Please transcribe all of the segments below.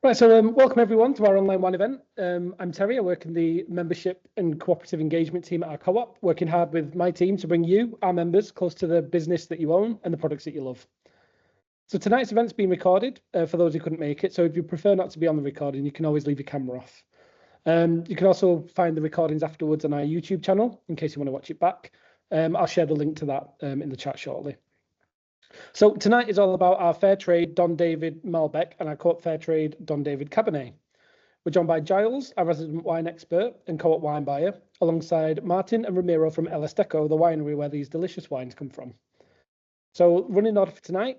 Right, so welcome everyone to our online wine event. I'm Terry. I work in the membership and cooperative engagement team at our co-op, working hard with my team to bring you, our members, close to the business that you own and the products that you love. So tonight's event's being recorded for those who couldn't make it. So if you prefer not to be on the recording, you can always leave your camera off. You can also find the recordings afterwards on our YouTube channel in case you want to watch it back. I'll share the link to that in the chat shortly. So tonight is all about our Fairtrade Don David Malbec and our co-op Fairtrade Don David Cabernet. We're joined by Gyles, our resident wine expert and co-op wine buyer, alongside Martin and Ramiro from Esteco, the winery where these delicious wines come from. So running order for tonight,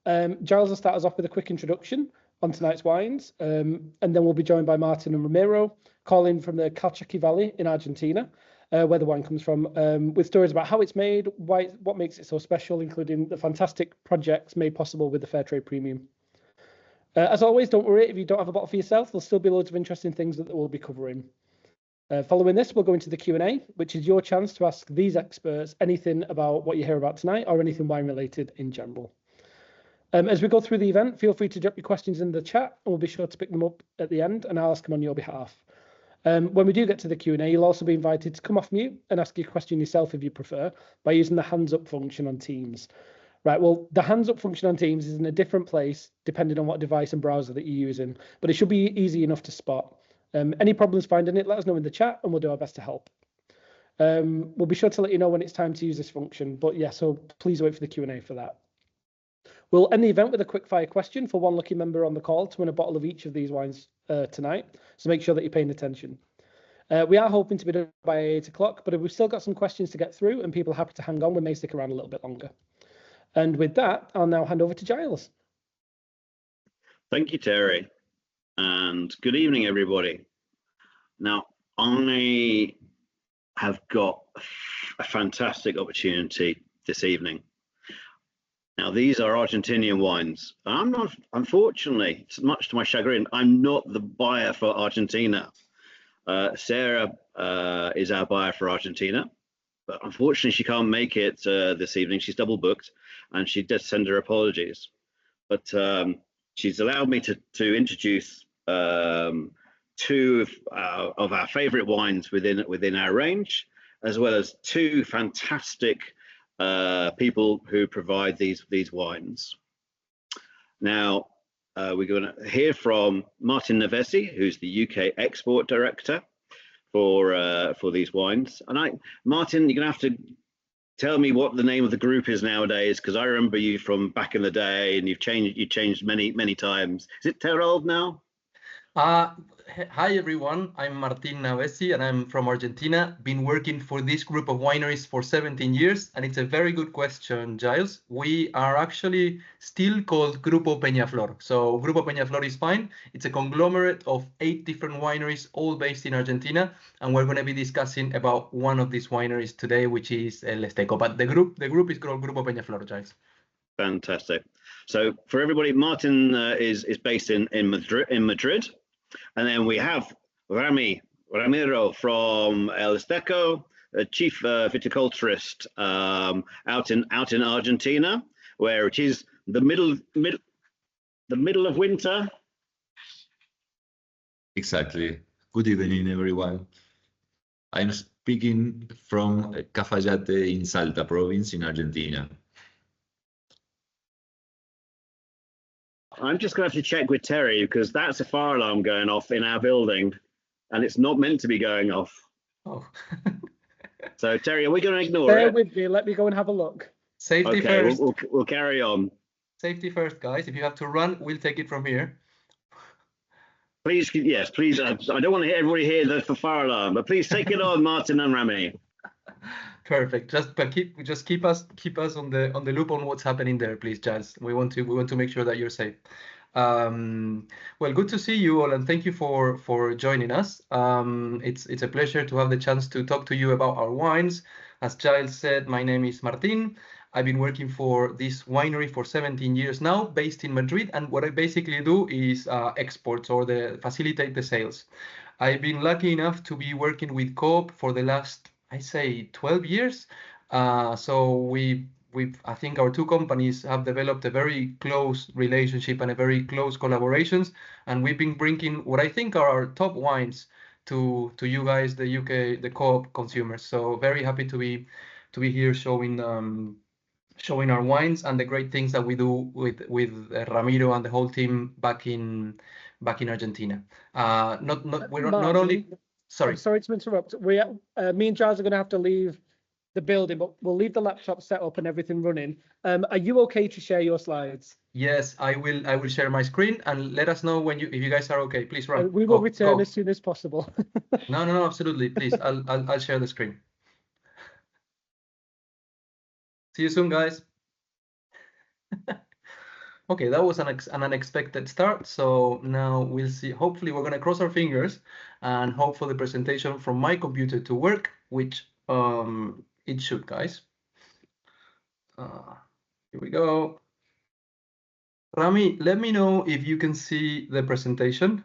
Gyles will start us off with a quick introduction on tonight's wines, and then we'll be joined by Martin and Ramiro, calling from the Calchqui Valley in Argentina, where the wine comes from, with stories about how it's made, what makes it so special, including the fantastic projects made possible with the Fairtrade Premium. As always, don't worry if you don't have a bottle for yourself, there'll still be loads of interesting things that we'll be covering. Following this, we'll go into the Q&A, which is your chance to ask these experts anything about what you hear about tonight or anything wine related in general. As we go through the event, feel free to drop your questions in the chat and we'll be sure to pick them up at the end and I'll ask them on your behalf. When we do get to the Q&A, you'll also be invited to come off mute and ask your question yourself if you prefer by using the hands up function on Teams. Right, well, the hands up function on Teams is in a different place depending on what device and browser that you're using, but it should be easy enough to spot. Any problems finding it, let us know in the chat and we'll do our best to help. We'll be sure to let you know when it's time to use this function, but yeah, so please wait for the Q&A for that. We'll end the event with a quick fire question for one lucky member on the call to win a bottle of each of these wines tonight. So make sure that you're paying attention. We are hoping to be done by 8 o'clock, but if we've still got some questions to get through and people are happy to hang on, we may stick around a little bit longer. And with that, I'll now hand over to Gyles. Thank you, Terry. And good evening, everybody. Now, I have got a fantastic opportunity this evening. Now, these are Argentinian wines. I'm not, unfortunately, much to my chagrin, I'm not the buyer for Argentina. Sarah is our buyer for Argentina, but unfortunately, she can't make it this evening. She's double booked, and she did send her apologies. But she's allowed me to introduce two of our favorite wines within our range, as well as two fantastic people who provide these wines. Now, we're going to hear from Martin Navesi, who's the UK export director for these wines. And Martin, you're going to have to tell me what the name of the group is nowadays, because I remember you from back in the day, and you changed many times. Is it Terold now? Hi everyone, I'm Martin Navesi and I'm from Argentina. Been working for this group of wineries for 17 years, and it's a very good question, Gyles. We are actually still called Grupo Peñaflor. So Grupo Peñaflor is fine. It's a conglomerate of 8 different wineries, all based in Argentina, and we're going to be discussing about one of these wineries today, which is El Esteco. But the group is called Grupo Peñaflor, Gyles. Fantastic. So for everybody, Martin is based in Madrid. And then we have Ramiro from El Esteco, a chief viticulturist out in Argentina, where it is the middle of winter. Exactly. Good evening, everyone. I'm speaking from Cafayate in Salta province in Argentina. I'm just going to have to check with Terry because that's a fire alarm going off in our building and it's not meant to be going off. Oh. So Terry, are we going to ignore Bear it? with me, let me go and have a look. Safety first. We'll carry on. Safety first, guys. If you have to run, we'll take it from here. Please, yes, please. I don't want to hear everybody hear the fire alarm, but please take it on, Martin and Rami. Perfect. Just keep us on the loop on what's happening there, please, Gyles. We want to make sure that you're safe. Well, good to see you all, and thank you for joining us. It's a pleasure to have the chance to talk to you about our wines. As Gyles said, my name is Martin. I've been working for this winery for 17 years now, based in Madrid, and what I basically do is exports or facilitate the sales. I've been lucky enough to be working with Coop for the last, I say, 12 years. So we I think our two companies have developed a very close relationship and a very close collaborations, and we've been bringing what I think are our top wines to you guys, the UK, the co-op consumers. So very happy to be here showing our wines and the great things that we do with Ramiro and the whole team back in Argentina. We're not only. Sorry. I'm sorry to interrupt. Me and Giles are going to have to leave the building, but we'll leave the laptop set up and everything running. Are you okay to share your slides? Yes, I will share my screen, and let us know if you guys are okay. Please run. We will return as soon as possible. No, absolutely. Please, I'll share the screen. See you soon, guys. Okay, that was an unexpected start. So now we'll see. Hopefully, we're going to cross our fingers and hope for the presentation from my computer to work, which it should, guys. Here we go. Rami, let me know if you can see the presentation.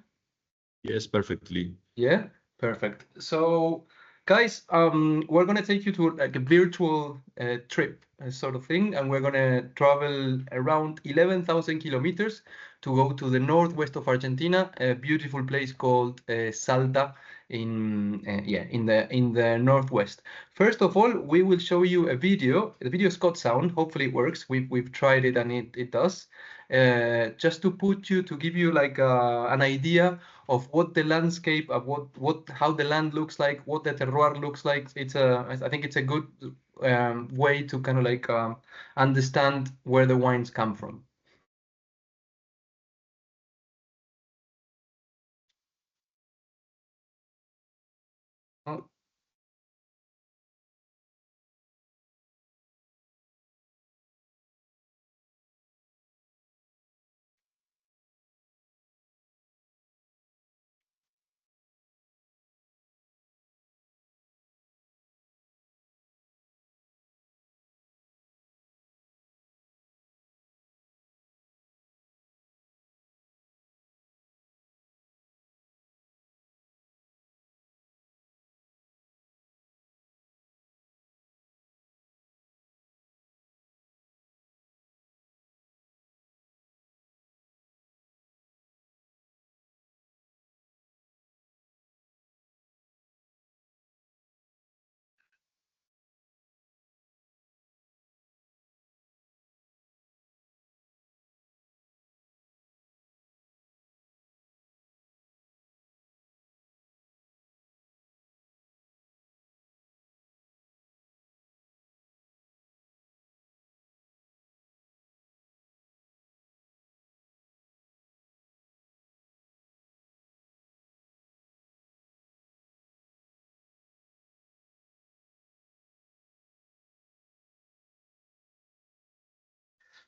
Yes, perfectly. Yeah, perfect. So, guys, we're going to take you to like a virtual trip sort of thing, and we're going to travel around 11,000 kilometers to go to the northwest of Argentina, a beautiful place called Salta in the northwest. First of all, we will show you a video. The video is got sound. Hopefully it works. We've tried it and it does. Just to give you like an idea of what the landscape, of how the land looks like, what the terroir looks like. I think it's a good way to kind of like understand where the wines come from. Oh.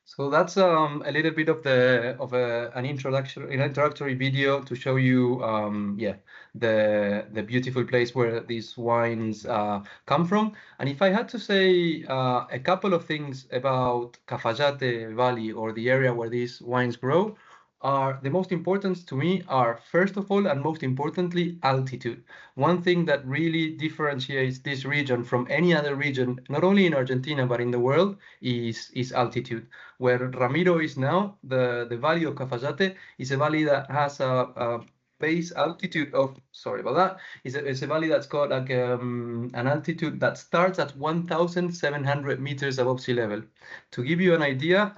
So that's a little bit of an introductory video to show you the beautiful place where these wines come from. And if I had to say a couple of things about Cafayate Valley, or the area where these wines grow, are the most important to me are, first of all, and most importantly, altitude. One thing that really differentiates this region from any other region, not only in Argentina but in the world, is altitude. Where Ramiro is now, the valley of Cafayate is a valley that has a base altitude of, sorry about that, it's a valley that's got like an altitude that starts at 1,700 meters above sea level. To give you an idea,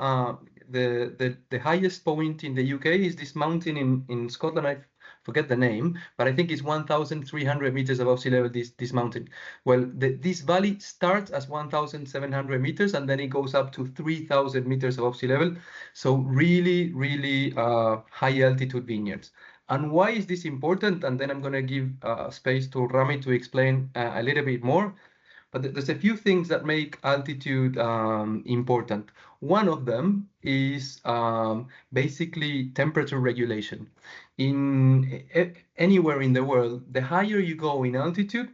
the highest point in the UK is this mountain in Scotland. I forget the name, but I think it's 1,300 meters above sea level, this mountain. Well, this valley starts as 1,700 meters, and then it goes up to 3,000 meters above sea level. So really, really high altitude vineyards. And why is this important? And then I'm going to give space to Rami to explain a little bit more. But there's a few things that make altitude important. One of them is basically temperature regulation. Anywhere in the world, the higher you go in altitude,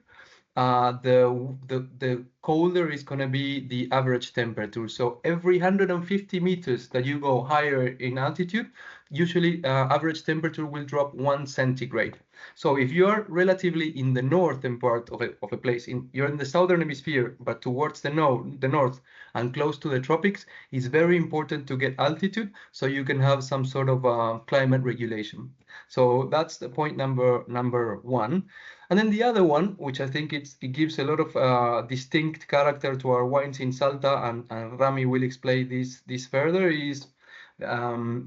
the colder is going to be the average temperature. So every 150 meters that you go higher in altitude, usually average temperature will drop 1 centigrade. So if you are relatively in the northern part of a place, you're in the southern hemisphere, but towards the north and close to the tropics, it's very important to get altitude so you can have some sort of climate regulation. So that's the point number one. And then the other one, which I think it gives a lot of distinct character to our wines in Salta, and Rami will explain this further, is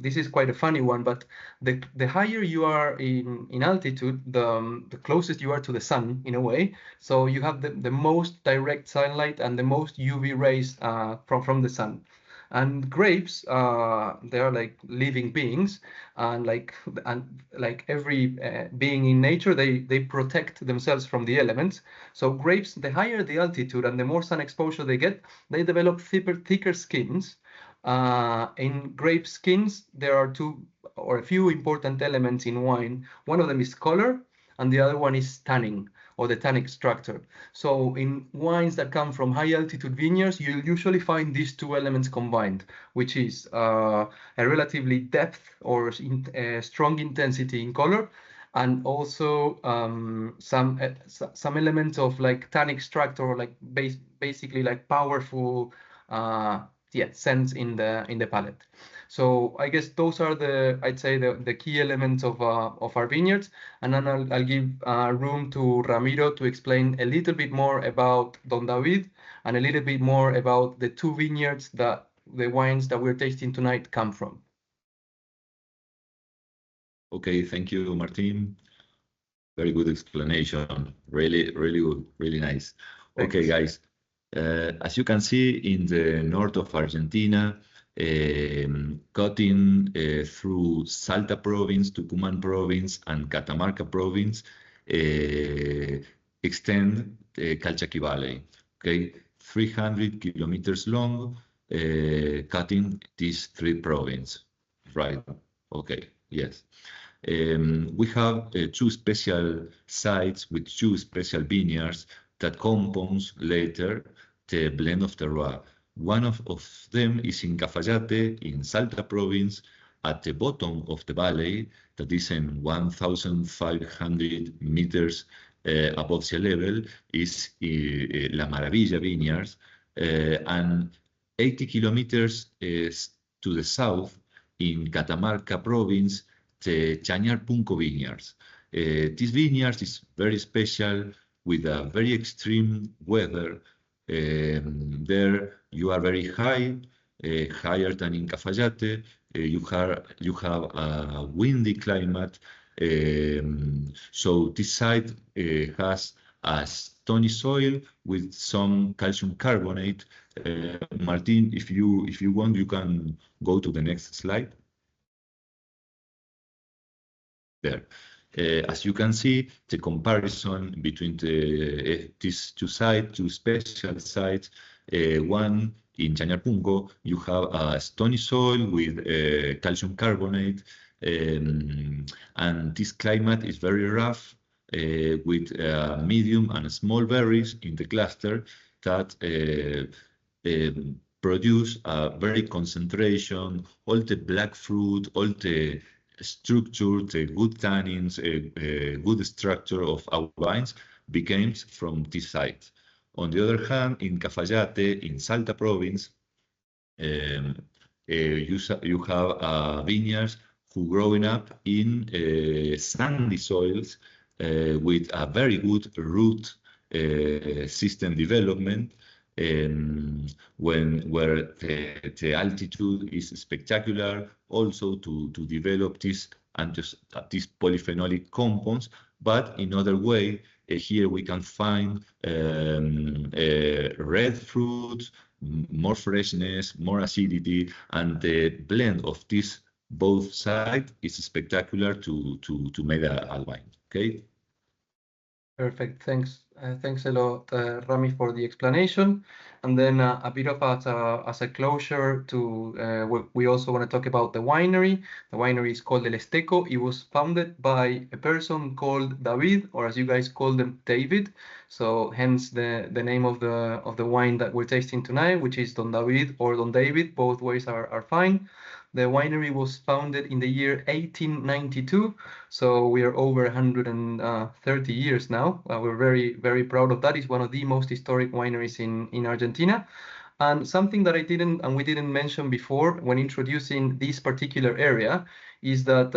this is quite a funny one, but the higher you are in altitude, the closest you are to the sun in a way. So you have the most direct sunlight and the most UV rays from the sun. And grapes, they are like living beings, and like every being in nature, they protect themselves from the elements. So grapes, the higher the altitude and the more sun exposure they get, they develop thicker skins. In grape skins, there are two or a few important elements in wine. One of them is color, and the other one is tanning, or the tannic structure. So in wines that come from high altitude vineyards, you'll usually find these two elements combined, which is a relatively depth or strong intensity in color, and also some elements of like tannic structure, or like basically like powerful scents in the palate. So I guess those are I'd say the key elements of our vineyards. And then I'll give room to Ramiro to explain a little bit more about Don David and a little bit more about the two vineyards that the wines that we're tasting tonight come from. Okay, thank you, Martin. Very good explanation. Really, really good. Really nice. Thanks. Okay, guys. As you can see in the north of Argentina, cutting through Salta province, Tucumán province, and Catamarca province, extend the Calchqui Valley. Okay, 300 kilometers long, cutting these three provinces. Right. Okay. Yes. We have two special sites with two special vineyards that compounds later the blend of terroir. One of them is in Cafayate, in Salta province, at the bottom of the valley, that is in 1,500 meters above sea level, is La Maravilla Vineyards, and 80 kilometers to the south, in Catamarca province, the Chañar Punco Vineyards. This vineyard is very special with a very extreme weather. There you are very high, higher than in Cafayate. You have a windy climate. So this site has a stony soil with some calcium carbonate. Martin, if you want, you can go to the next slide. There. As you can see, the comparison between these two sites, two special sites, one in Chañar Punco, you have a stony soil with calcium carbonate, and this climate is very rough, with medium and small berries in the cluster that produce a very concentration, all the black fruit, all the structure, the good tannins, good structure of our wines became from this site. On the other hand, in Cafayate, in Salta province, you have vineyards who growing up in sandy soils with a very good root system development, where the altitude is spectacular, also to develop these polyphenolic compounds. But in other way, here we can find red fruit, more freshness, more acidity, and the blend of this both sides is spectacular to make a wine. Okay. Perfect. Thanks. Thanks a lot, Rami, for the explanation. And then a bit of as a closure to, we also want to talk about the winery. The winery is called El Esteco. It was founded by a person called David, or as you guys call them, David. So hence the name of the wine that we're tasting tonight, which is Don David or Don David. Both ways are fine. The winery was founded in the year 1892, so we are over 130 years now. We're very, very proud of that. It's one of the most historic wineries in Argentina. And something that we didn't mention before when introducing this particular area is that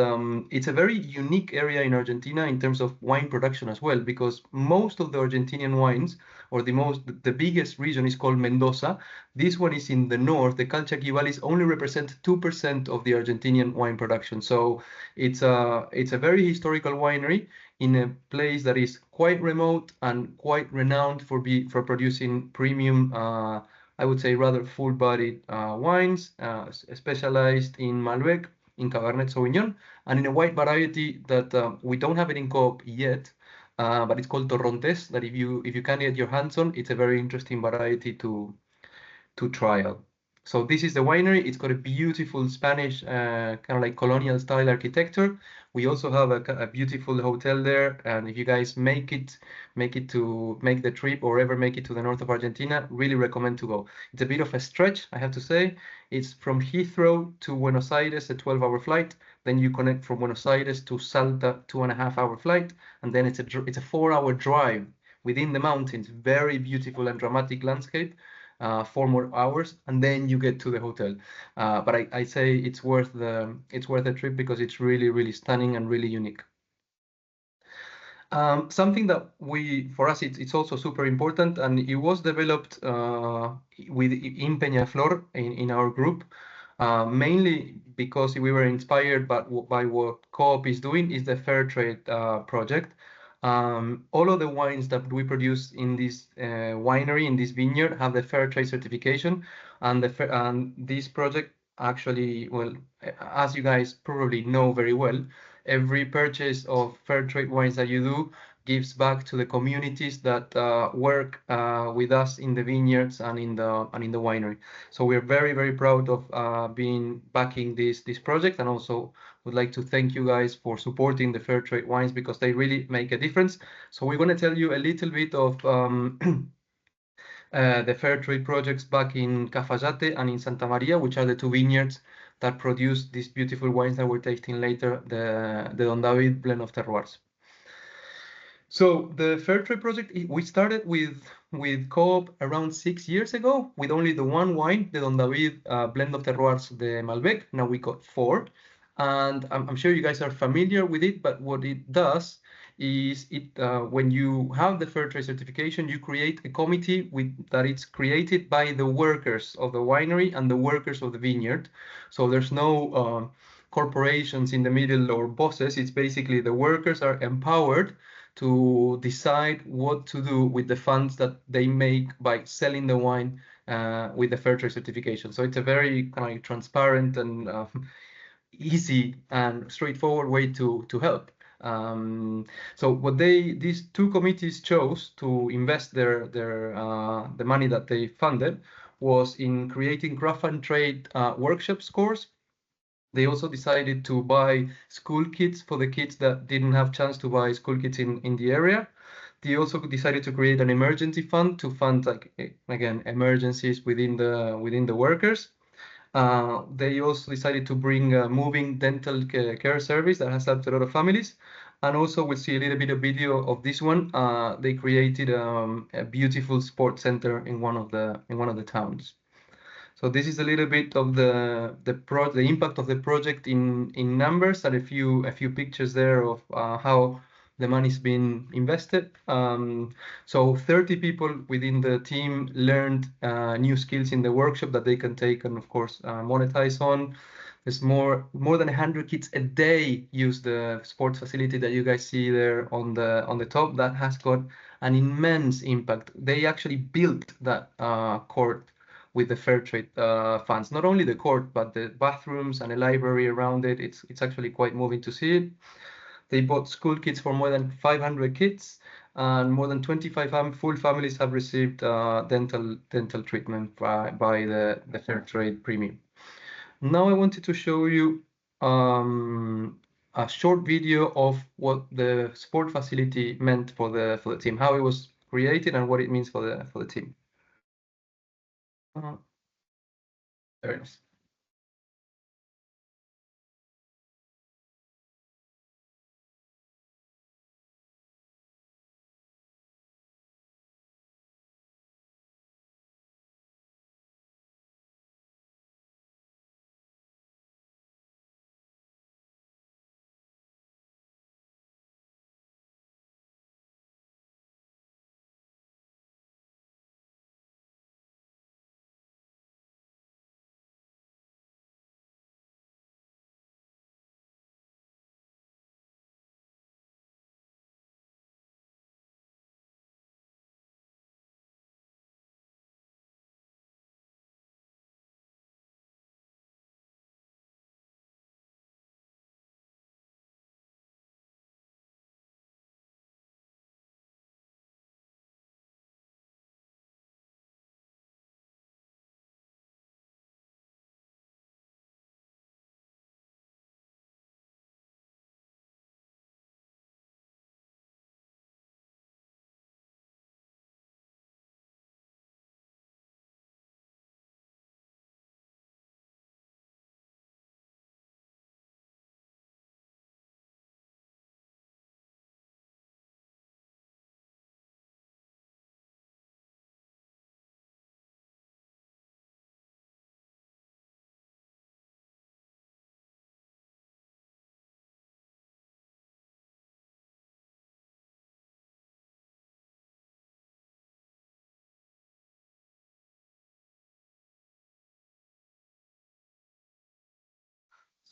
it's a very unique area in Argentina in terms of wine production as well, because most of the Argentinian wines, or the biggest region is called Mendoza. This one is in the north. The Calchqui Valley only represent 2% of the Argentinian wine production. So it's a very historical winery in a place that is quite remote and quite renowned for producing premium, I would say rather full-bodied wines, specialized in Malbec, in Cabernet Sauvignon, and in a wide variety that we don't have it in co-op yet, but it's called Torrontés, that if you can get your hands on, it's a very interesting variety to trial. So this is the winery. It's got a beautiful Spanish kind of like colonial style architecture. We also have a beautiful hotel there, and if you guys make the trip or ever make it to the north of Argentina, really recommend to go. It's a bit of a stretch, I have to say. It's from Heathrow to Buenos Aires, a 12-hour flight. Then you connect from Buenos Aires to Salta, 2.5-hour flight, and then it's a 4-hour drive within the mountains. Very beautiful and dramatic landscape. 4 more hours, and then you get to the hotel. But I say it's worth the trip because it's really, really stunning and really unique. Something that for us it's also super important, and it was developed in Peñaflor in our group, mainly because we were inspired by what Co-op is doing, is the Fairtrade project. All of the wines that we produce in this winery, in this vineyard, have the Fairtrade certification, and this project actually, well, as you guys probably know very well, every purchase of Fairtrade wines that you do gives back to the communities that work with us in the vineyards and in the winery. So we're very, very proud of backing this project, and also would like to thank you guys for supporting the Fairtrade wines because they really make a difference. So we're going to tell you a little bit of the Fairtrade projects back in Cafayate and in Santa Maria, which are the 2 vineyards that produce these beautiful wines that we're tasting later, the Don David blend of terroirs. So the Fairtrade project, we started with Co-op around 6 years ago with only the 1 wine, the Don David blend of terroirs, the Malbec. Now we got 4. And I'm sure you guys are familiar with it, but what it does is when you have the Fairtrade certification, you create a committee that it's created by the workers of the winery and the workers of the vineyard. So there's no corporations in the middle or bosses. It's basically the workers are empowered to decide what to do with the funds that they make by selling the wine with the Fairtrade certification. So it's a very kind of transparent and easy and straightforward way to help. So what these 2 committees chose to invest the money that they funded was in creating craft and trade workshops course. They also decided to buy school kits for the kids that didn't have chance to buy school kits in the area. They also decided to create an emergency fund to fund, like, again, emergencies within the workers. They also decided to bring a moving dental care service that has helped a lot of families. And also we'll see a little bit of video of this one. They created a beautiful sports center in one of the towns. So this is a little bit of the impact of the project in numbers, and a few pictures there of how the money's been invested. So 30 people within the team learned new skills in the workshop that they can take and of course monetize on. There's more than 100 kids a day use the sports facility that you guys see there on the top. That has got an immense impact. They actually built that court with the Fairtrade funds. Not only the court, but the bathrooms and a library around it. It's actually quite moving to see it. They bought school kits for more than 500 kids, and more than 25 full families have received dental treatment by the Fairtrade Premium. Now I wanted to show you a short video of what the sport facility meant for the team, how it was created, and what it means for the team. There it is.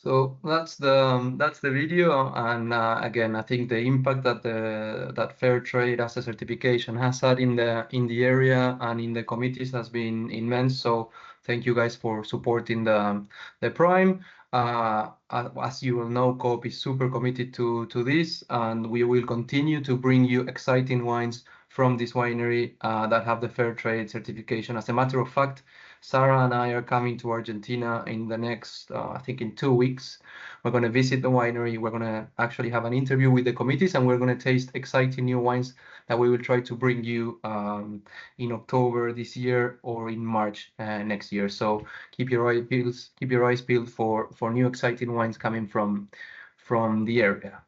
So that's the video, and again, I think the impact that that Fairtrade as a certification has had in the area and in the committees has been immense. So thank you guys for supporting the Prime. As you will know, Coop is super committed to this, and we will continue to bring you exciting wines from this winery that have the Fairtrade certification. As a matter of fact, Sarah and I are coming to Argentina in the next, I think in 2 weeks. We're going to visit the winery. We're going to actually have an interview with the committees, and we're going to taste exciting new wines that we will try to bring you in October this year or in March next year. So keep your eyes peeled for new exciting wines coming from the area.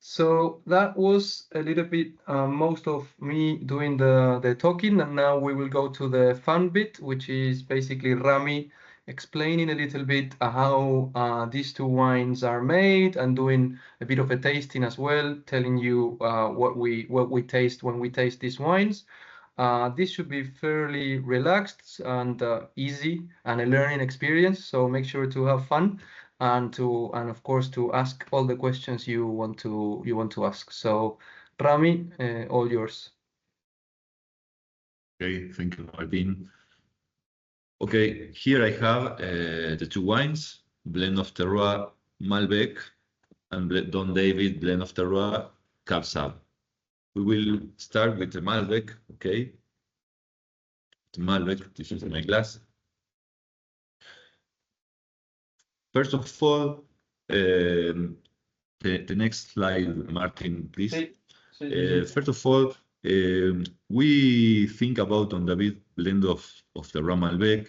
So that was a little bit most of me doing the talking, and now we will go to the fun bit, which is basically Rami explaining a little bit how these two wines are made and doing a bit of a tasting as well, telling you what we taste when we taste these wines. This should be fairly relaxed and easy and a learning experience, so make sure to have fun and of course to ask all the questions you want to ask. So Rami, all yours. Okay, thank you, Martin. Okay, here I have the two wines, blend of terroir Malbec and Don David blend of terroir Cab Sauv. We will start with the Malbec, okay? The Malbec, this is my glass. First of all, the next slide, Martin, please. First of all, we think about Don David blend of the Ram Malbec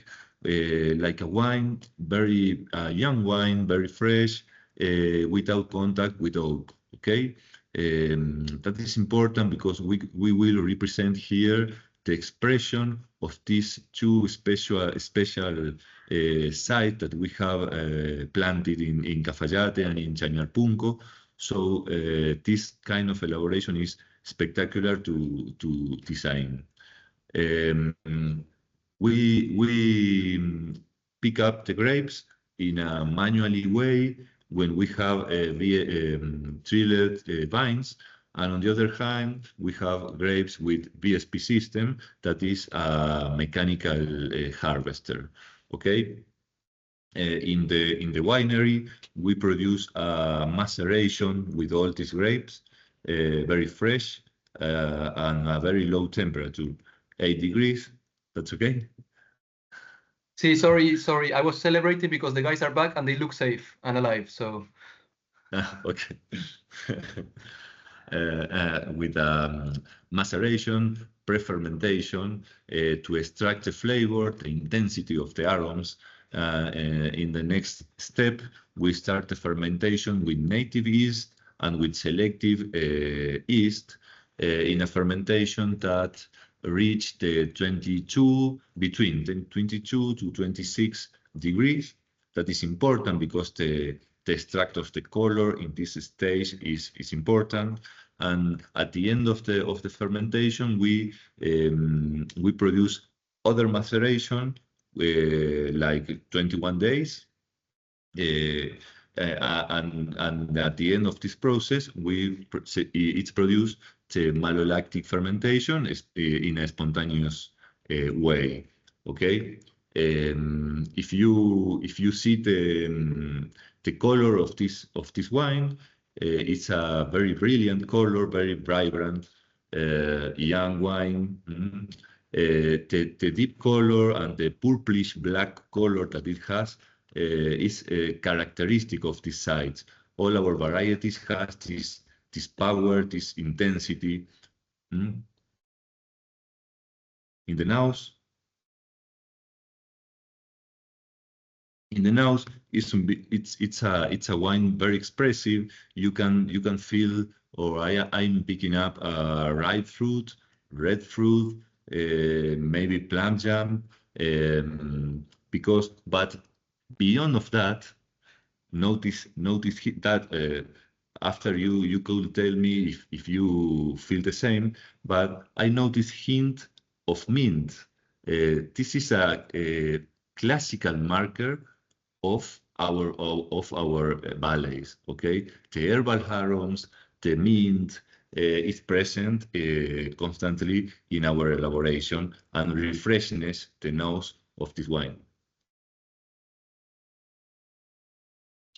like a wine, very young wine, very fresh, without contact with oak. Okay, that is important because we will represent here the expression of these two special sites that we have planted in Cafayate and in Chañarpunco. So this kind of elaboration is spectacular to design. We pick up the grapes in a manually way when we have trilled vines, and on the other hand, we have grapes with VSP system that is a mechanical harvester. Okay. In the winery, we produce maceration with all these grapes, very fresh and a very low temperature, 8 degrees. That's okay. See, sorry. I was celebrating because the guys are back and they look safe and alive. So. Okay. With maceration, pre-fermentation to extract the flavor, the intensity of the aromas. In the next step, we start the fermentation with native yeast and with selective yeast in a fermentation that reach the between 22 to 26 degrees. That is important because the extract of the color in this stage is important. And at the end of the fermentation, we produce other maceration like 21 days. And at the end of this process, it's produced the malolactic fermentation in a spontaneous way. Okay. If you see the color of this wine, it's a very brilliant color, very vibrant, young wine. The deep color and the purplish black color that it has is characteristic of this site. All our varieties has this power, this intensity. In the nose. In the nose, it's a wine very expressive. You can feel, or I'm picking up ripe fruit, red fruit, maybe plum jam, but beyond of that, notice that after you could tell me if you feel the same, but I notice hint of mint. This is a classical marker of our valleys. Okay, the herbal aromas, the mint is present constantly in our elaboration and refreshness the nose of this wine.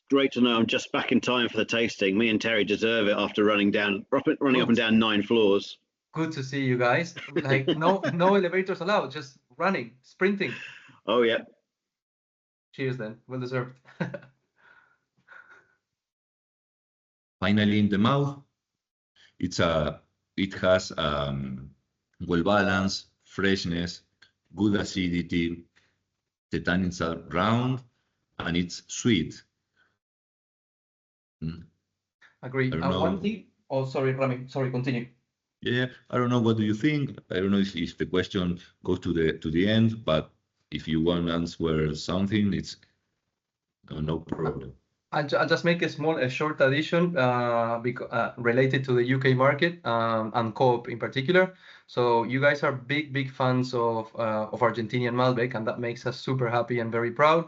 Great to know. I'm just back in time for the tasting. Me and Terry deserve it after running up and down 9 floors. Good to see you guys. Like no elevators allowed, just running, sprinting. Oh yeah. Cheers then. Well deserved. Finally, in the mouth, it has well balanced freshness, good acidity. The tannins are round and it's sweet. Agree. One thing. Oh, sorry, Rami. Sorry, continue. Yeah, I don't know. What do you think? I don't know if the question goes to the end, but if you want to answer something, it's no problem. I'll just make a short addition related to the UK market and Co-op in particular. So you guys are big fans of Argentinian Malbec, and that makes us super happy and very proud.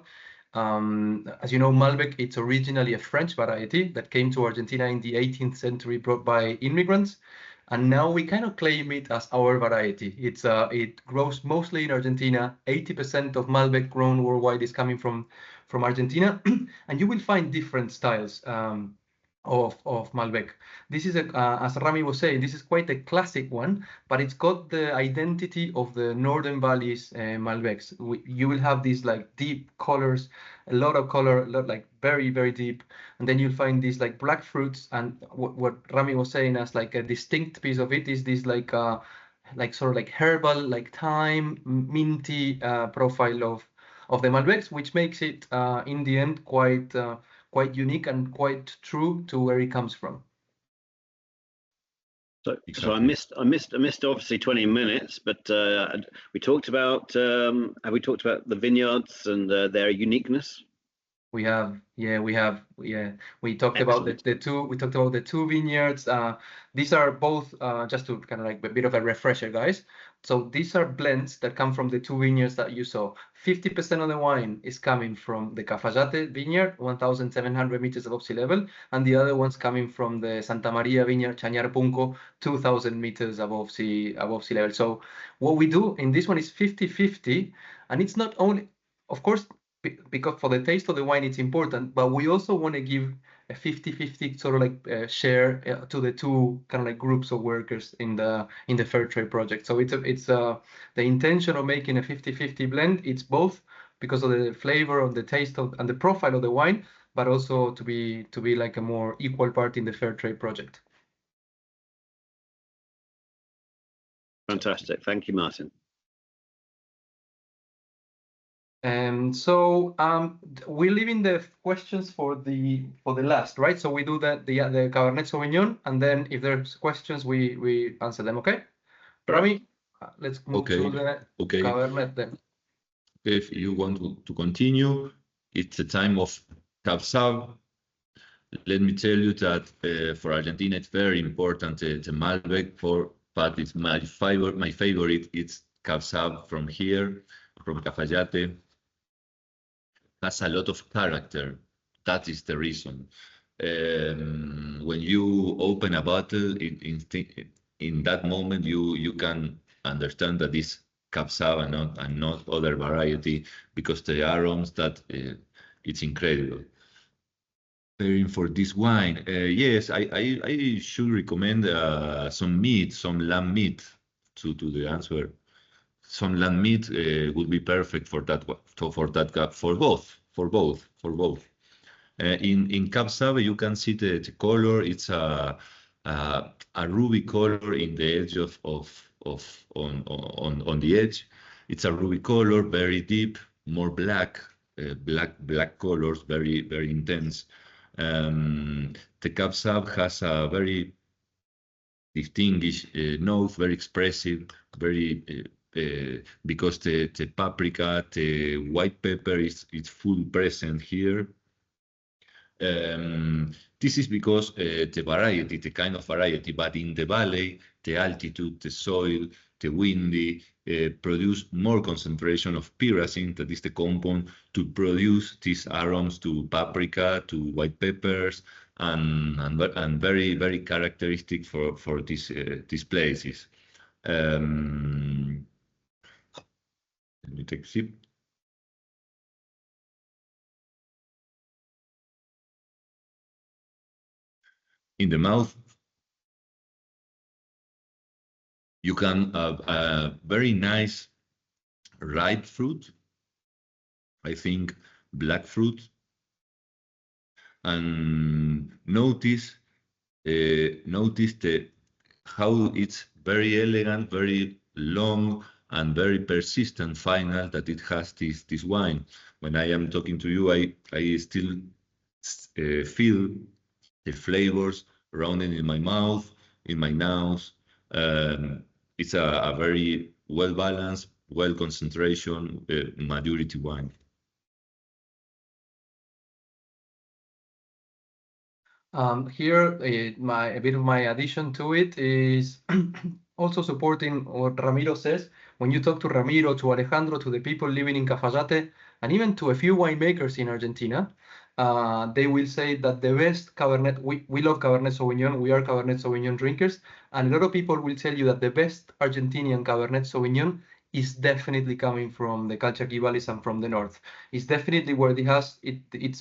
As you know, Malbec, it's originally a French variety that came to Argentina in the 18th century brought by immigrants. And now we kind of claim it as our variety. It grows mostly in Argentina. 80% of Malbec grown worldwide is coming from Argentina, and you will find different styles of Malbec. This is as Rami was saying, this is quite a classic one, but it's got the identity of the Northern Valleys Malbecs. You will have these like deep colors, a lot of color, like very deep, and then you'll find these like black fruits. And what Rami was saying as like a distinct piece of it is this like sort of like herbal, like thyme, minty profile of the Malbecs, which makes it in the end quite unique and quite true to where it comes from. So I missed obviously 20 minutes, but we talked about have we talked about the vineyards and their uniqueness? We talked about the two vineyards. These are both just to kind of like a bit of a refresher, guys. So these are blends that come from the two vineyards that you saw. 50% of the wine is coming from the Cafayate vineyard, 1,700 meters above sea level, and the other one's coming from the Santa Maria vineyard, Chañar Punco, 2,000 meters above sea level. So what we do in this one is 50-50, and it's not only, of course, because for the taste of the wine, it's important, but we also want to give a 50-50 sort of like share to the two kind of like groups of workers in the Fairtrade project. So it's the intention of making a 50-50 blend. It's both because of the flavor of the taste of and the profile of the wine, but also to be like a more equal part in the Fairtrade project. Fantastic. Thank you, Martin. So we're leaving the questions for the last, right? So we do the Cabernet Sauvignon, and then if there's questions, we answer them. Okay, Rami, let's move to the Cabernet then. If you want to continue, it's a time of Cab Sav. Let me tell you that for Argentina, it's very important the Malbec, but it's my favorite. It's Cab Sav from here, from Cafayate. Has a lot of character. That is the reason. When you open a bottle, in that moment you can understand that this Cab Sav and not other variety, because the aromas that it's incredible. Pairing for this wine, yes, I should recommend some meat, some lamb meat to the answer. Some lamb meat would be perfect for that. For both. In Cab Sav, you can see the color. It's a ruby color in the edge on the edge. It's a ruby color, very deep, more black colors, very intense. The Cab Sav has a very distinguished nose, very expressive, very because the paprika, the white pepper is full present here. This is because the variety, the kind of variety, but in the valley, the altitude, the soil, the windy, produce more concentration of pyrazine, that is the compound to produce these aromas to paprika, to white peppers, and very characteristic for these places. Let me take a sip. In the mouth, you can have a very nice ripe fruit, I think black fruit, and notice how it's very elegant, very long, and very persistent final that it has this wine. When I am talking to you, I still feel the flavors rounding in my mouth, in my nose. It's a very well balanced, well concentration, maturity wine. Here, a bit of my addition to it is also supporting what Ramiro says. When you talk to Ramiro, to Alejandro, to the people living in Cafayate, and even to a few winemakers in Argentina, they will say that the best Cabernet, we love Cabernet Sauvignon, we are Cabernet Sauvignon drinkers, and a lot of people will tell you that the best Argentinian Cabernet Sauvignon is definitely coming from the Calchqui Valleys and from the north. It's definitely where it's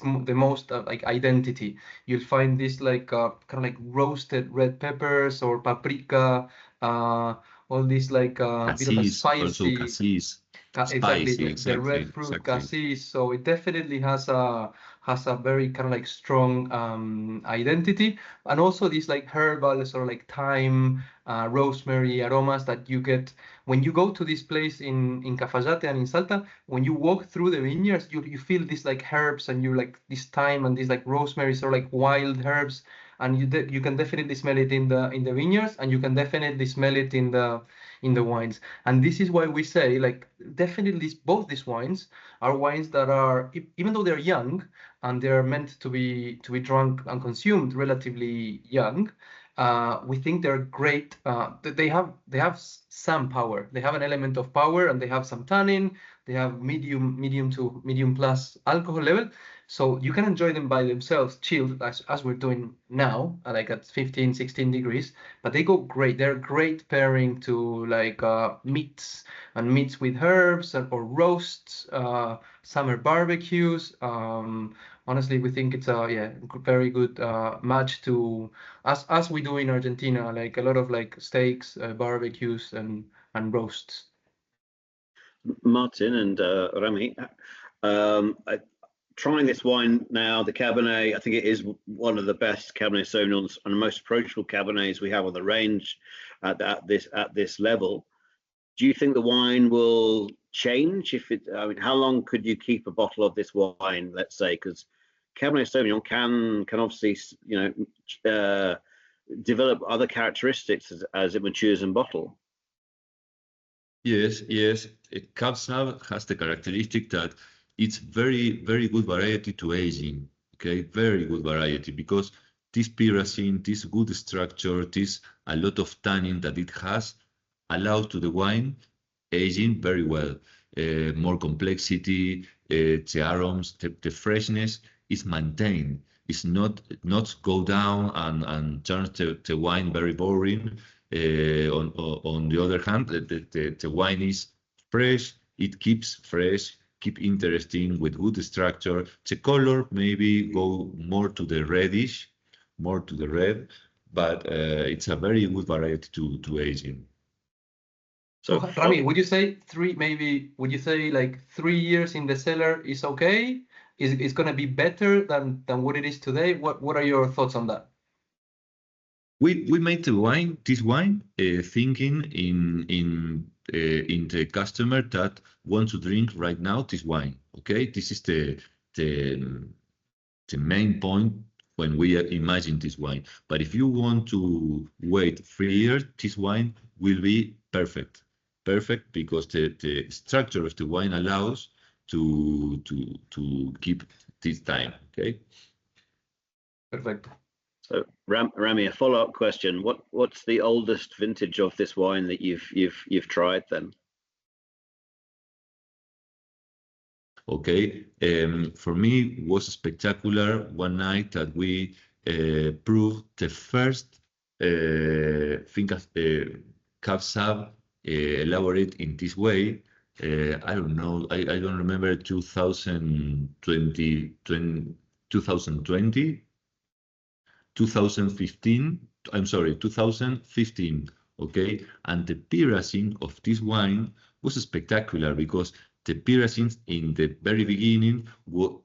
the most like identity. You'll find this like kind of like roasted red peppers or paprika, all these like bit of a spicy. Also cassis. Exactly, Spicy, the red fruit cassis. So it definitely has a very kind of like strong identity, and also these like herbal sort of like thyme, rosemary aromas that you get when you go to this place in Cafayate and in Salta. When you walk through the vineyards, you feel these like herbs, and you like this thyme and these like rosemary, sort of like wild herbs, and you can definitely smell it in the vineyards, and you can definitely smell it in the wines. And this is why we say, like, definitely both these wines are wines that are, even though they're young and they're meant to be drunk and consumed relatively young, we think they're great. They have some power. They have an element of power, and they have some tannin. They have medium to medium plus alcohol level, So you can enjoy them by themselves, chilled, as we're doing now, like at 15, 16 degrees. But they go great. They're great pairing to like meats and meats with herbs or roasts, summer barbecues. Honestly, we think it's a very good match to as we do in Argentina, like a lot of like steaks, barbecues, and roasts. Martin and Rami, trying this wine now, the Cabernet, I think it is one of the best Cabernet Sauvignons and the most approachable Cabernets we have on the range at this level. Do you think the wine will change? I mean, how long could you keep a bottle of this wine, let's say? Because Cabernet Sauvignon can obviously, develop other characteristics as it matures in bottle. Yes. Cab Sav has the characteristic that it's very, very good variety to aging. Okay, very good variety, because this pyrazine, this good structure, this a lot of tannin that it has, allows to the wine aging very well. More complexity, the aromas, the freshness is maintained. It's not go down and turn the wine very boring. On the other hand, the wine is fresh. It keeps fresh, keep interesting with good structure. The color maybe go more to the reddish, more to the red, but it's a very good variety to age in. So Rami, would you say would you say like 3 years in the cellar is okay? Is going to be better than what it is today? What are your thoughts on that? We made this wine, thinking in the customer that wants to drink right now this wine. Okay, this is the main point when we imagine this wine. But if you want to wait 3 years, this wine will be perfect, because the structure of the wine allows to keep this time. Okay, perfect. So Rami, a follow-up question: what's the oldest vintage of this wine that you've tried then? Okay, for me it was spectacular one night that we proved the first Cab Sav elaborate in this way. I don't know, I don't remember 2020, 2015, I'm sorry, 2015, okay? And the pyrazine of this wine was spectacular, because the pyrazines in the very beginning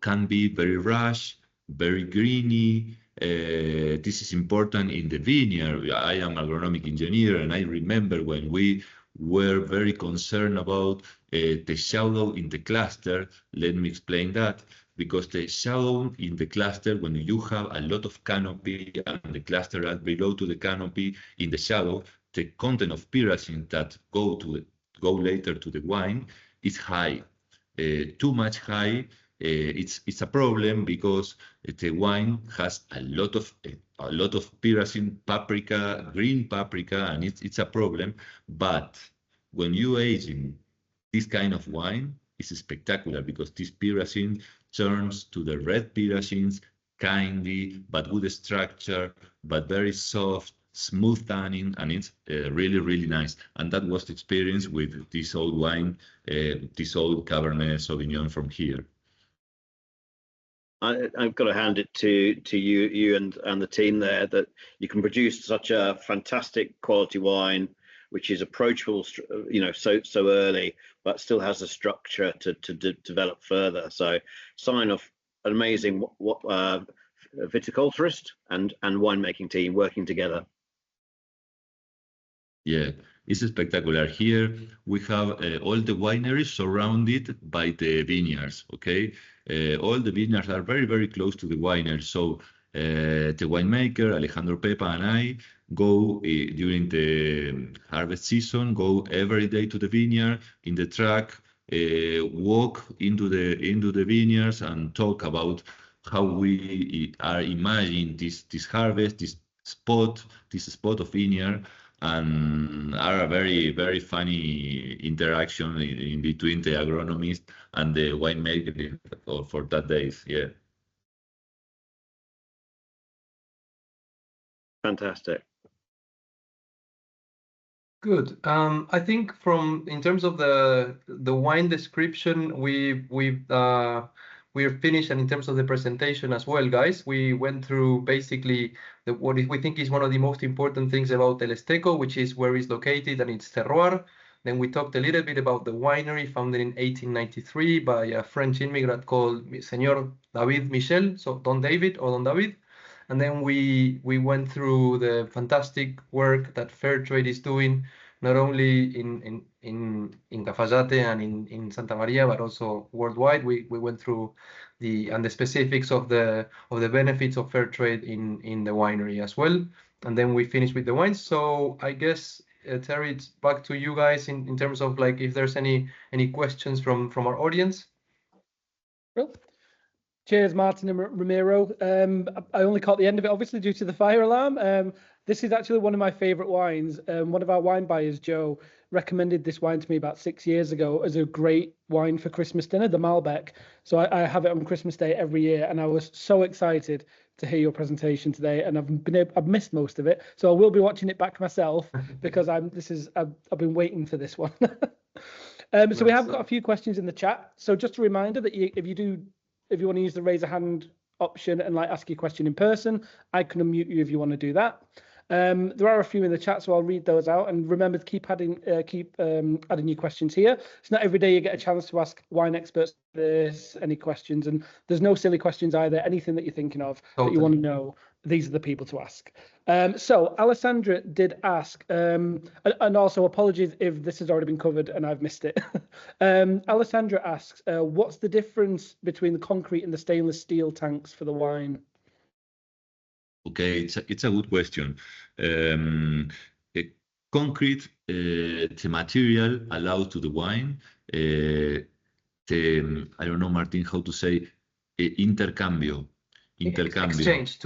can be very rash, very greeny. This is important in the vineyard. I am an agronomic engineer, and I remember when we were very concerned about the shadow in the cluster. Let me explain that. Because the shadow in the cluster, when you have a lot of canopy and the cluster are below to the canopy in the shadow, the content of pyrazine that go later to the wine is high, too much high. It's a problem, because the wine has a lot of pyrazine, paprika, green paprika, and it's a problem. But when you aging this kind of wine, it's spectacular, because this pyrazine turns to the red pyrazines, kindly, but good structure, but very soft, smooth tannin, and it's really, really nice. And that was the experience with this old wine, this old Cabernet Sauvignon from here. I've got to hand it to you and the team there, that you can produce such a fantastic quality wine, which is approachable, so early, but still has a structure to develop further. So, sign of an amazing viticulturist and winemaking team working together. Yeah, it's spectacular. Here we have all the wineries surrounded by the vineyards. Okay, all the vineyards are very, very close to the winery. So the winemaker Alejandro Pepa and I go during the harvest season, go every day to the vineyard in the truck, walk into the vineyards and talk about how we are imagining this harvest, this spot of vineyard, and are a very, very funny interaction in between the agronomist and the winemaker for that days. Yeah. Fantastic. Good. I think in terms of the wine description, we're finished, and in terms of the presentation as well, guys, we went through basically what we think is one of the most important things about El Esteco, which is where it's located and its terroir. Then we talked a little bit about the winery founded in 1893 by a French immigrant called Señor David Michel, so Don David or Don David. And then we went through the fantastic work that Fairtrade is doing, not only in Cafayate and in Santa Maria, but also worldwide. We went through the specifics of the benefits of Fairtrade in the winery as well. And then we finished with the wines. So I guess Terry, it's back to you guys in terms of like if there's any questions from our audience. Well, cheers, Martin and Ramiro. I only caught the end of it, obviously, due to the fire alarm. This is actually one of my favorite wines. One of our wine buyers, Joe, recommended this wine to me about 6 years ago as a great wine for Christmas dinner, the Malbec. So I have it on Christmas Day every year, and I was so excited to hear your presentation today, and I've missed most of it, so I will be watching it back myself because I've been waiting for this one. So we have got a few questions in the chat. So just a reminder that if you want to use the raise a hand option and like ask your question in person, I can unmute you if you want to do that. There are a few in the chat, so I'll read those out. And remember to keep adding your questions here. It's not every day you get a chance to ask wine experts any questions, and there's no silly questions either. Anything that you're thinking of that you want to know, these are the people to ask. So Alessandra did ask, and also apologies if this has already been covered and I've missed it. Alessandra asks, what's the difference between the concrete and the stainless steel tanks for the wine? Okay, it's a good question. Concrete, the material allowed to the wine, I don't know, Martin, how to say, intercambio. Exchange.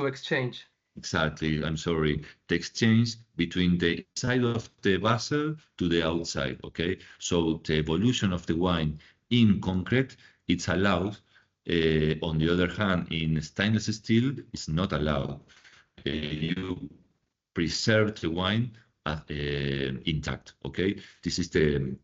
Exactly, I'm sorry. The exchange between the inside of the vessel to the outside, okay? So the evolution of the wine in concrete, it's allowed. On the other hand, in stainless steel, it's not allowed. You preserve the wine intact, okay? This is the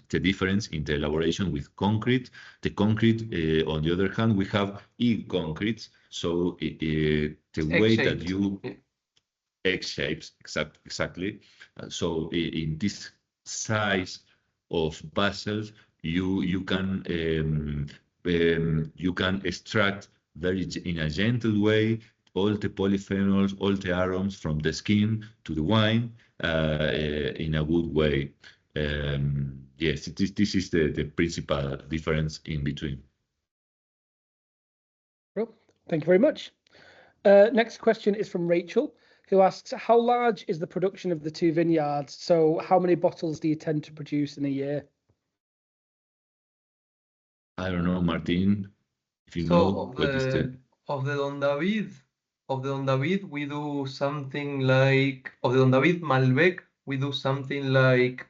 difference in the elaboration with concrete. The concrete, on the other hand, we have e-concretes, so the way that you egg shapes, exactly. So in this size of vessels, you can extract in a gentle way all the polyphenols, all the aromas from the skin to the wine in a good way. Yes, this is the principal difference in between. Well, thank you very much. Next question is from Rachel, who asks, how large is the production of the two vineyards? So how many bottles do you tend to produce in a year? I don't know, Martin, if you know what is the... Of the Don David, we do something like, of the Don David Malbec, we do something like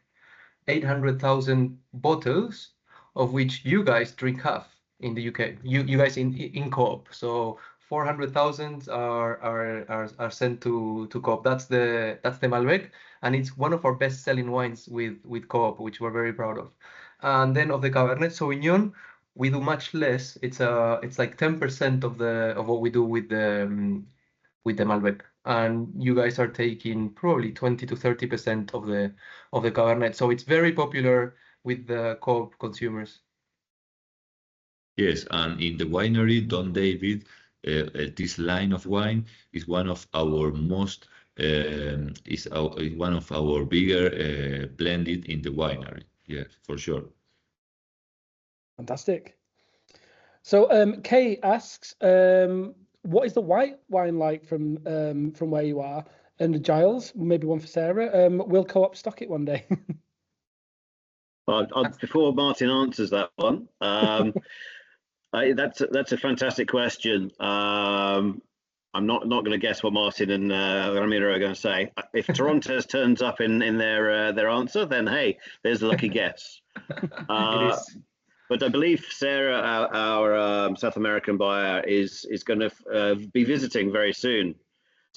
800,000 bottles, of which you guys drink half in the UK. You guys in Co-op. So 400,000 are sent to Co-op. That's the Malbec, and it's one of our best-selling wines with Co-op, which we're very proud of. And then of the Cabernet Sauvignon, we do much less. It's like 10% of what we do with the Malbec, and you guys are taking probably 20 to 30% of the Cabernet. So it's very popular with the Co-op consumers. Yes, and in the winery, Don David, this line of wine is one of our most is one of our bigger blended in the winery. Yes, for sure. Fantastic. So Kay asks, what is the white wine like from where you are? And Gyles, maybe one for Sarah. Will Co-op stock it one day? Well, before Martin answers that one, that's a fantastic question. I'm not going to guess what Martin and Ramiro are going to say. If Toronto's turns up in their answer, then hey, there's a lucky guess. But I believe Sarah, our South American buyer, is going to be visiting very soon.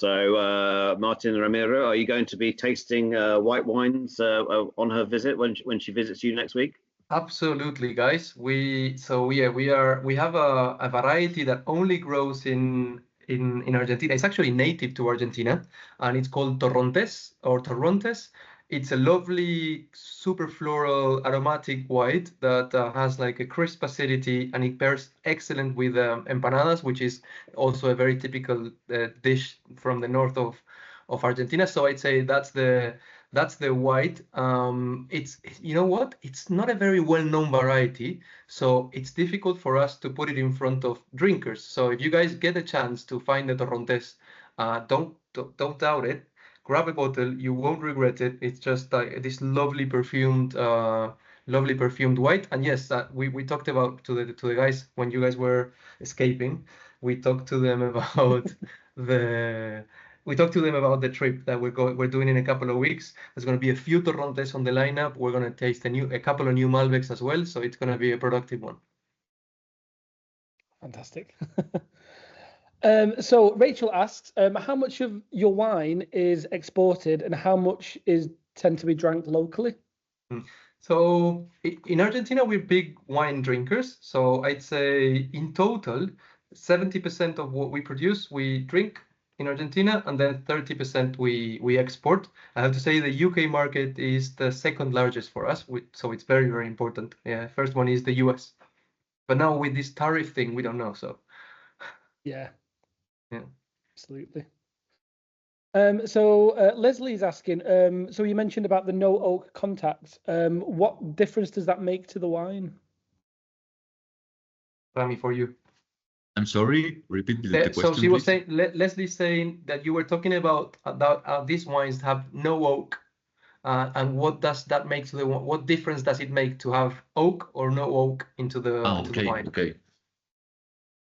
So, Martin and Ramiro, are you going to be tasting white wines on her visit when she visits you next week? Absolutely, guys. We have a variety that only grows in Argentina. It's actually native to Argentina, and it's called Torrontés or Torrontés. It's a lovely, super floral, aromatic white that has like a crisp acidity, and it pairs excellent with empanadas, which is also a very typical dish from the north of Argentina. So I'd say that's the white. It's, you know what? It's not a very well-known variety, so it's difficult for us to put it in front of drinkers. So if you guys get a chance to find the Torrontés, don't doubt it. Grab a bottle, you won't regret it. It's just this lovely perfumed white. And yes, we talked about to the guys when you guys were escaping. We talked to them about the trip that we're doing in a couple of weeks. There's going to be a few Torrontés on the lineup. We're going to taste a couple of new Malbecs as well. So it's going to be a productive one. Fantastic. So Rachel asks, how much of your wine is exported and how much tend to be drank locally? So in Argentina, we're big wine drinkers. So I'd say in total, 70% of what we produce, we drink in Argentina, and then 30% we export. I have to say the UK market is the second largest for us, so it's very, very important. Yeah, first one is the US. But now with this tariff thing, we don't know, so. Yeah. Yeah. Absolutely. So Leslie's asking, so you mentioned about the no oak contact. What difference does that make to the wine? Rami, for you. I'm sorry, repeat the question, so she was please. saying, Leslie's saying that you were talking about these wines have no oak, and what does that make to the what difference does it make to have oak or no oak into the wine? Okay.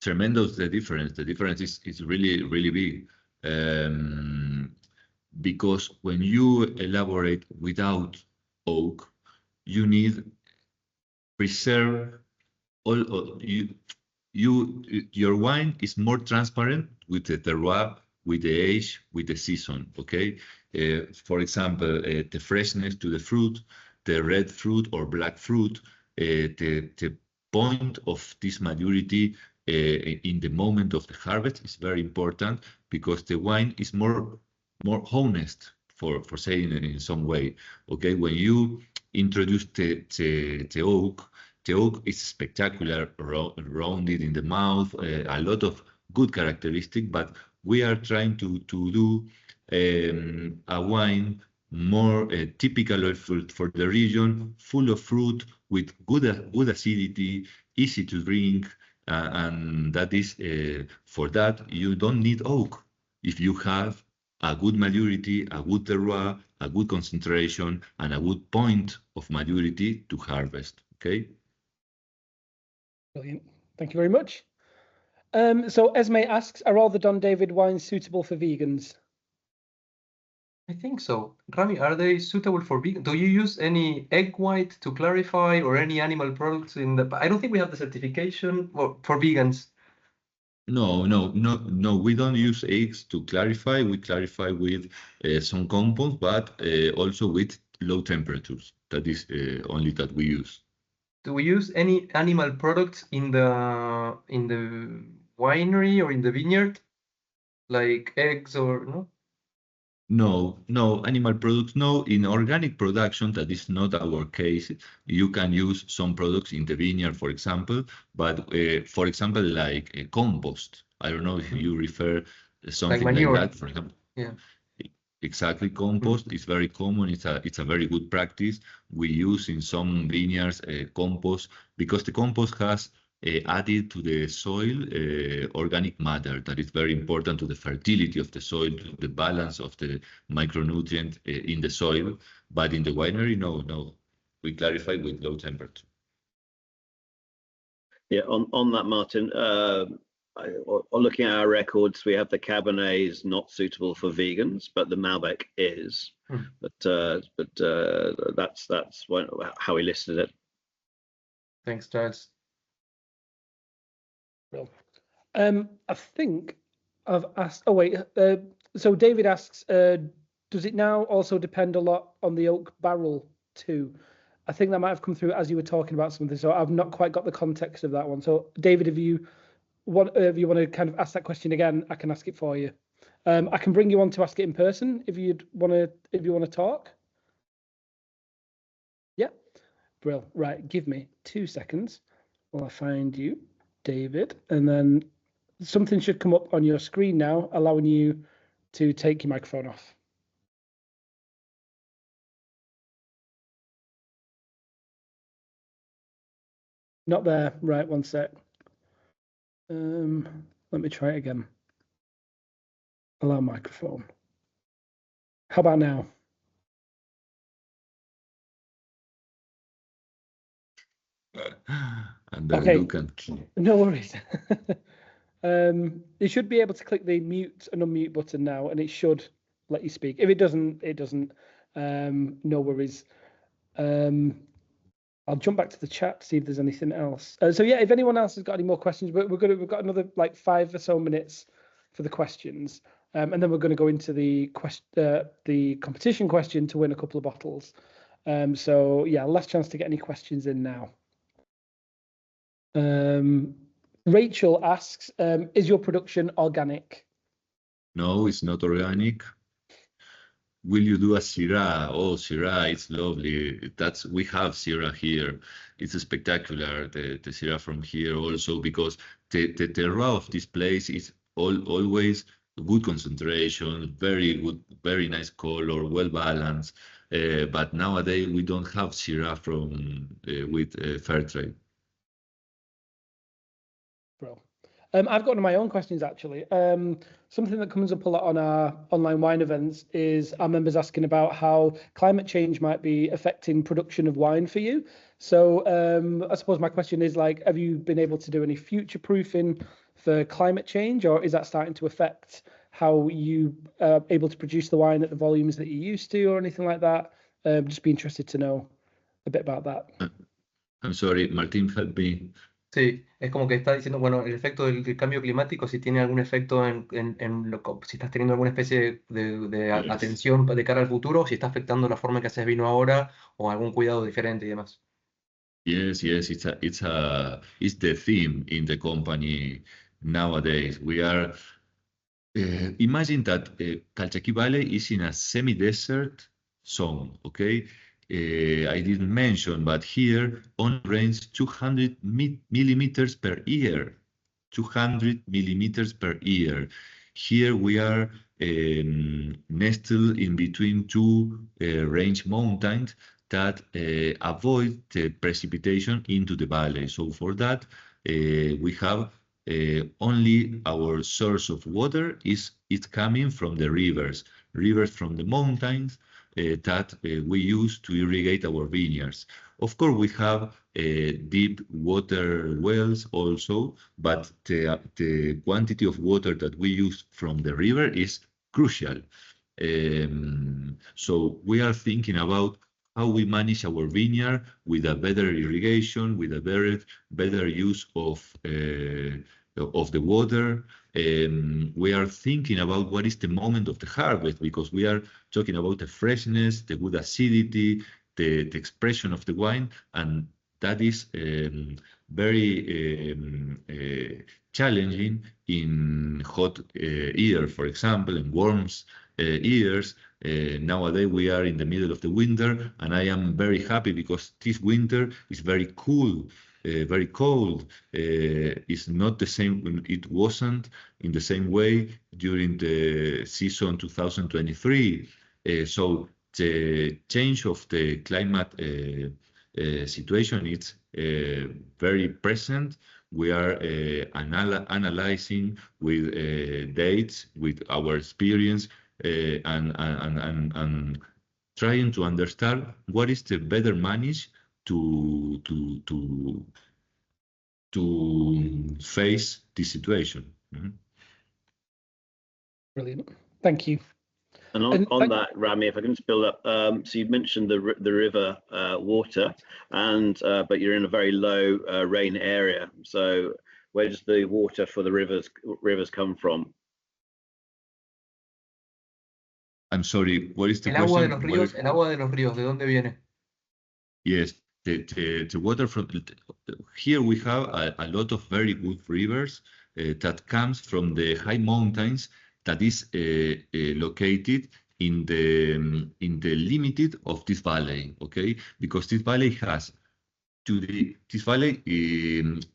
Tremendous the difference. The difference is really, really big. Because when you elaborate without oak, you need preserve all your wine is more transparent with the terroir, with the age, with the season. Okay, for example, the freshness to the fruit, the red fruit or black fruit, the point of this maturity in the moment of the harvest is very important because the wine is more honest, for saying it in some way. Okay, when you introduce the oak. The oak is spectacular, rounded in the mouth, a lot of good characteristics, but we are trying to do a wine more typical for the region, full of fruit, with good acidity, easy to drink, and that is, for that, you don't need oak. If you have a good maturity, a good terroir, a good concentration, and a good point of maturity to harvest, okay? Brilliant. Thank you very much. So Esme asks, are all the Don David wines suitable for vegans? I think so. Rami, are they suitable for vegan? Do you use any egg white to clarify or any animal products in the? I don't think we have the certification for vegans. No. We don't use eggs to clarify. We clarify with some compounds, but also with low temperatures. That is only that we use. Do we use any animal products in the winery or in the vineyard, like eggs or no? No animal products. No, in organic production, that is not our case. You can use some products in the vineyard, for example, but for example, like compost. I don't know if you refer something like that, for example. Yeah. Exactly, compost is very common. It's a very good practice. We use in some vineyards compost because the compost has added to the soil organic matter that is very important to the fertility of the soil, to the balance of the micronutrient in the soil. But in the winery, no, we clarify with low temperature. Yeah, on that, Martin. Looking at our records, we have the Cabernet is not suitable for vegans, but the Malbec is. But that's how we listed it. Thanks, Gyles. Well, I think I've asked. Oh wait, So David asks, does it now also depend a lot on the oak barrel too? I think that might have come through as you were talking about something, so I've not quite got the context of that one. So David, if you want to kind of ask that question again, I can ask it for you. I can bring you on to ask it in person if you want to talk. Yeah, Brill. Right, give me 2 seconds while I find you, David, and then something should come up on your screen now, allowing you to take your microphone off. Not there. Right, 1 sec. Let me try it again. Allow microphone. How about now? And Okay. look and No worries. You should be able to click the mute and unmute button now, and it should let you speak. If it doesn't, it doesn't. No worries. I'll jump back to the chat to see if there's anything else. So yeah, if anyone else has got any more questions, we've got another like 5 or so minutes for the questions, and then we're going to go into the competition question to win a couple of bottles. So yeah, last chance to get any questions in now. Rachel asks, is your production organic? No, it's not organic. Will you do a Syrah? Oh, Syrah, it's lovely. We have Syrah here. It's spectacular, the Syrah from here also, because the terroir of this place is always good concentration, very good, very nice color, well balanced. But nowadays we don't have Syrah with Fairtrade. Bro. I've got one of my own questions actually. Something that comes up a lot on our online wine events is our members asking about how climate change might be affecting production of wine for you. So I suppose my question is like, have you been able to do any future proofing for climate change, or is that starting to affect how you are able to produce the wine at the volumes that you used to, or anything like that? Just be interested to know a bit about that. I'm sorry, Martin, help me. Sí, es como que está diciendo, bueno, el efecto del cambio climático, si tiene algún efecto si estás teniendo alguna especie de Yes. atención de cara al futuro, si está afectando la forma en que haces vino ahora o algún cuidado diferente y demás. Yes, it's the theme in the company nowadays. We are imagine that Calchqui Valley is in a semi-desert zone. Okay, I didn't mention, but here only rains 200 millimeters per year. 200 millimeters per year. Here we are nestled in between two range mountains that avoid the precipitation into the valley. So for that, we have only our source of water is coming from the rivers from the mountains that we use to irrigate our vineyards. Of course, we have deep water wells also, but the quantity of water that we use from the river is crucial. So we are thinking about how we manage our vineyard with a better irrigation, with a better use of the water. We are thinking about what is the moment of the harvest, because we are talking about the freshness, the good acidity, the expression of the wine, and that is very challenging in hot year, for example, in warm years. Nowadays we are in the middle of the winter, and I am very happy because this winter is very cool, very cold. It's not the same. It wasn't in the same way during the season 2023. So the change of the climate situation is very present. We are analyzing with dates, with our experience, and trying to understand what is the better manage to face this situation. Mm-hmm. Brilliant, thank you. And on that, Rami, if I can just build up, so you mentioned the river water, and but you're in a very low rain area. So where does the water for the rivers come from? I'm sorry, what is the El agua de los question? ríos, el agua de los ríos, ¿de dónde viene? Yes, the water from here we have a lot of very good rivers that comes from the high mountains that is located in the limited of this valley, okay? Because this valley has this valley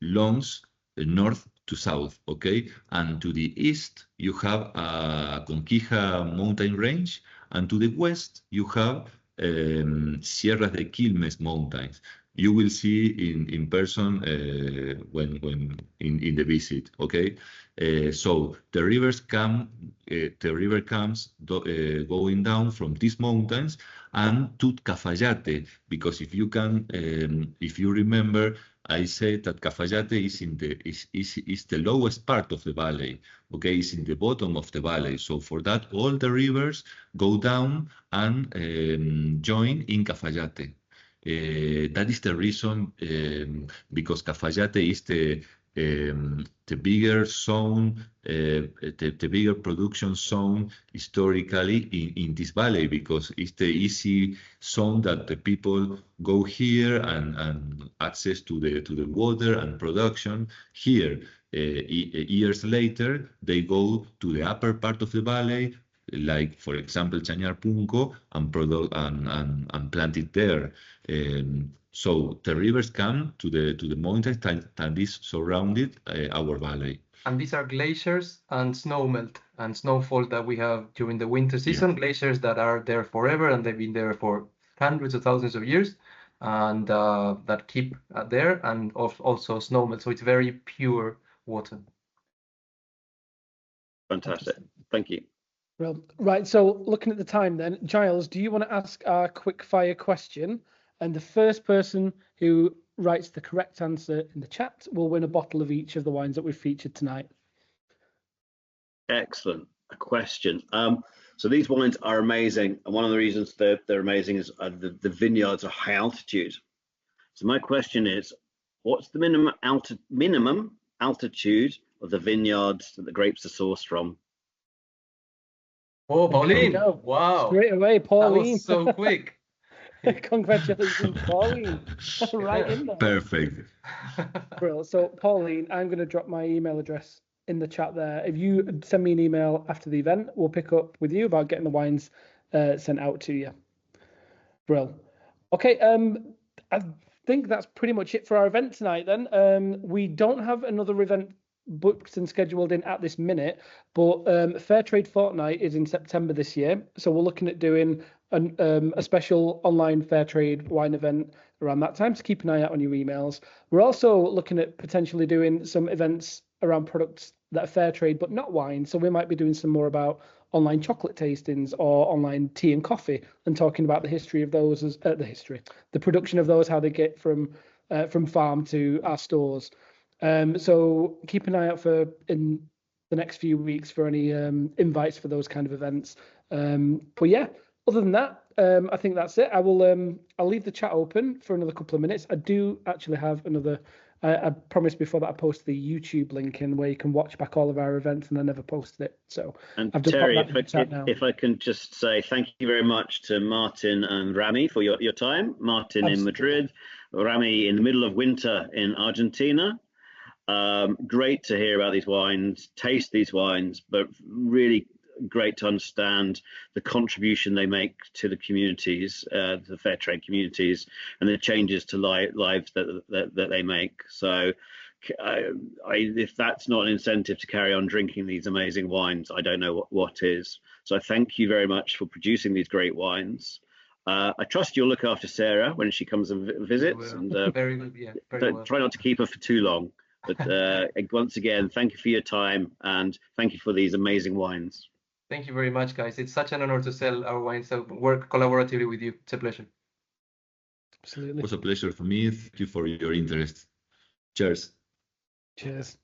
longs north to south, okay? And to the east you have Conquija mountain range, and to the west you have Sierra de Quilmes mountains. You will see in person when in the visit, okay? So the rivers the river comes going down from these mountains and to Cafayate, because if you remember, I said that Cafayate is the lowest part of the valley, okay? It's in the bottom of the valley. So for that, all the rivers go down and join in Cafayate. That is the reason, because Cafayate is the bigger zone, the bigger production zone historically in this valley, because it's the easy zone that the people go here and access to the water and production here. Years later, they go to the upper part of the valley, like for example Chañar Punco, and plant it there. So the rivers come to the mountains that is surrounded our valley. And these are glaciers and snow melt and snowfall that we have during the winter season. Yeah. Glaciers that are there forever, and they've been there for hundreds of thousands of years, and that keep there, and also snow melt. So it's very pure water. Fantastic. Thank you. Well, right. So looking at the time then, Gyles, do you want to ask our quick fire question? And the first person who writes the correct answer in the chat will win a bottle of each of the wines that we've featured tonight. Excellent. A question. So these wines are amazing. And one of the reasons they're amazing is the vineyards are high altitude. So my question is, what's the minimum altitude of the vineyards that the grapes are sourced from? Oh, Pauline. Wow. Straight away, Pauline. That was so quick. Congratulations, Pauline. Right in there. Perfect. Brilliant. So, Pauline, I'm going to drop my email address in the chat there. If you send me an email after the event, we'll pick up with you about getting the wines sent out to you. Brilliant. Okay, I think that's pretty much it for our event tonight then. We don't have another event booked and scheduled in at this minute, but Fairtrade Fortnight is in September this year, so we're looking at doing a special online Fairtrade wine event around that time, so keep an eye out on your emails. We're also looking at potentially doing some events around products that are Fairtrade but not wine, so we might be doing some more about online chocolate tastings or online tea and coffee, and talking about the history of those, the production of those, how they get from farm to our stores. So keep an eye out for in the next few weeks for any invites for those kind of events. But yeah, other than that, I think that's it. I'll leave the chat open for another couple of minutes. I do actually have another. I promised before that I post the YouTube link in where you can watch back all of our events, and I never posted it. So and I've just Terry, now. if I can just say thank you very much to Martin and Rami for your time. Martin in Madrid, Rami in the middle of winter in Argentina. Great to hear about these wines, taste these wines, but really great to understand the contribution they make to the communities, the fair trade communities, and the changes to lives that they make. So if that's not an incentive to carry on drinking these amazing wines, I don't know what is. So thank you very much for producing these great wines. I trust you'll look after Sarah when she comes and visits, and very good, yeah, very well. Try not to keep her for too long. But once again, thank you for your time, and thank you for these amazing wines. Thank you very much, guys. It's such an honor to sell our wines and work collaboratively with you. It's a pleasure. Absolutely. It was a pleasure for me. Thank you for your interest. Cheers. Cheers.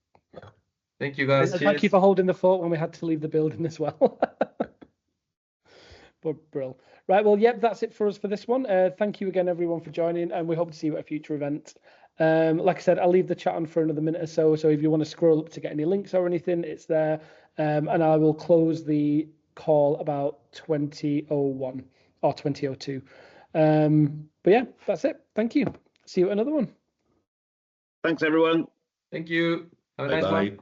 Thank you, guys. Thank you for holding the fort when we had to leave the building as well. But brill. Right, well, yep, that's it for us for this one. Thank you again, everyone, for joining, and we hope to see you at a future event. Like I said, I'll leave the chat on for another minute or so. So if you want to scroll up to get any links or anything, it's there. And I will close the call about 2001 or 2002. But yeah, that's it. Thank you. See you at another one. Thanks, everyone. Thank you. Have a nice one. Bye-bye.